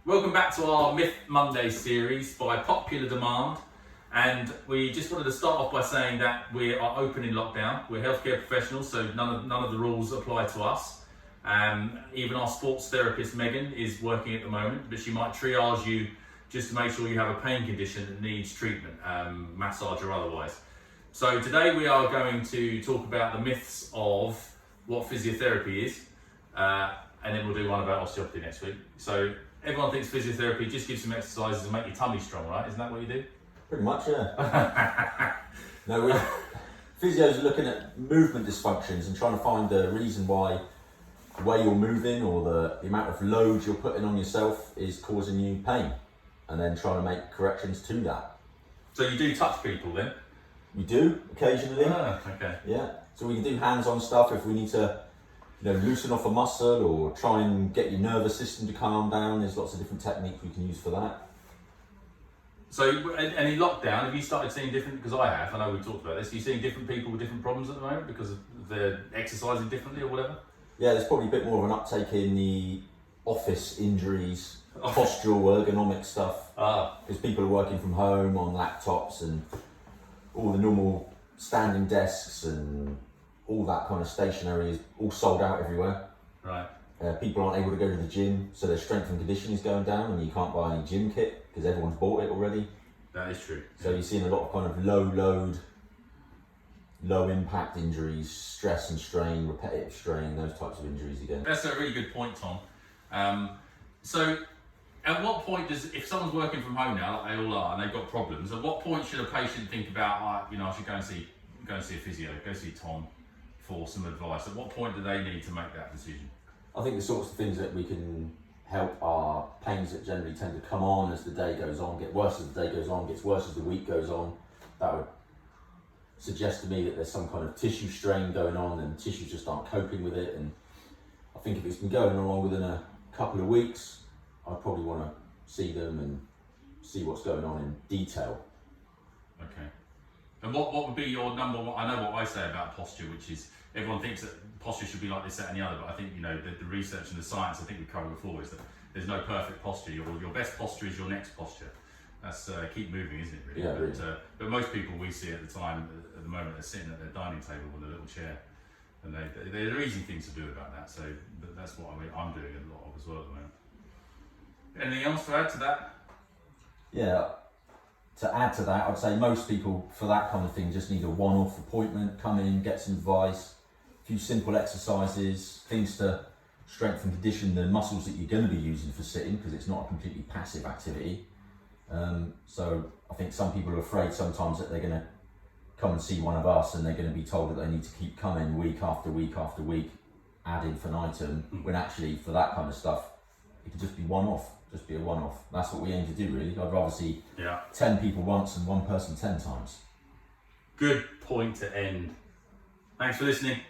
Welcome back to our Myth Monday series by popular demand, and we just wanted to start off by saying that we are open in lockdown. We're healthcare professionals, so none of the rules apply to us. Even our sports therapist Megan is working at the moment, but she might triage you just to make sure you have a pain condition that needs treatment, massage or otherwise. So today we are going to talk about the myths of what physiotherapy is, and then we'll do one about osteopathy next week. So everyone thinks physiotherapy just gives some exercises and make your tummy strong, right? Isn't that what you do? Pretty much, yeah. No, physios are looking at movement dysfunctions and trying to find the reason why the way you're moving or the amount of load you're putting on yourself is causing you pain, and then trying to make corrections to that. So you do touch people then? We do, occasionally. Ah, okay. Yeah, so we can do hands-on stuff if we need to loosen off a muscle or try and get your nervous system to calm down. There's lots of different techniques we can use for that. So, and in lockdown, have you started seeing different, because I have, I know we've talked about this, are you seeing different people with different problems at the moment because they're exercising differently or whatever? Yeah, there's probably a bit more of an uptake in the office injuries, postural, ergonomic stuff. Because people are working from home on laptops and all the normal standing desks and all that kind of stationery is all sold out everywhere. Right. People aren't able to go to the gym, so their strength and conditioning is going down, and you can't buy any gym kit because everyone's bought it already. That is true. So you're seeing a lot of kind of low load, low impact injuries, stress and strain, repetitive strain, those types of injuries again. That's a really good point, Tom. So at what point if someone's working from home now, like they all are, and they've got problems, at what point should a patient think about, I should go and see a physio, go see Tom for some advice? At what point do they need to make that decision? I think the sorts of things that we can help are pains that generally tend to come on as the day goes on, get worse as the day goes on, gets worse as the week goes on. That would suggest to me that there's some kind of tissue strain going on and tissues just aren't coping with it. And I think if it's been going along within a couple of weeks, I'd probably want to see them and see what's going on in detail. Okay. And what would be your number one? I know what I say about posture, which is everyone thinks that posture should be like this, that, and the other. But I think the research and the science I think we covered before is that there's no perfect posture. Your best posture is your next posture. That's keep moving, isn't it? Really. Yeah, really. But most people we see at the moment, are sitting at their dining table with a little chair, and they're easy things to do about that. So that's what I'm doing a lot of as well at the moment. Anything else to add to that? Yeah. To add to that, I'd say most people for that kind of thing just need a one-off appointment, come in, get some advice, a few simple exercises, things to strengthen and condition the muscles that you're going to be using for sitting, because it's not a completely passive activity. So I think some people are afraid sometimes that they're going to come and see one of us and they're going to be told that they need to keep coming week after week after week ad infinitum, when actually for that kind of stuff, it could just be one-off. Just be a one-off. That's what we aim to do, really. I'd rather see 10 people once and one person 10 times. Good point to end. Thanks for listening.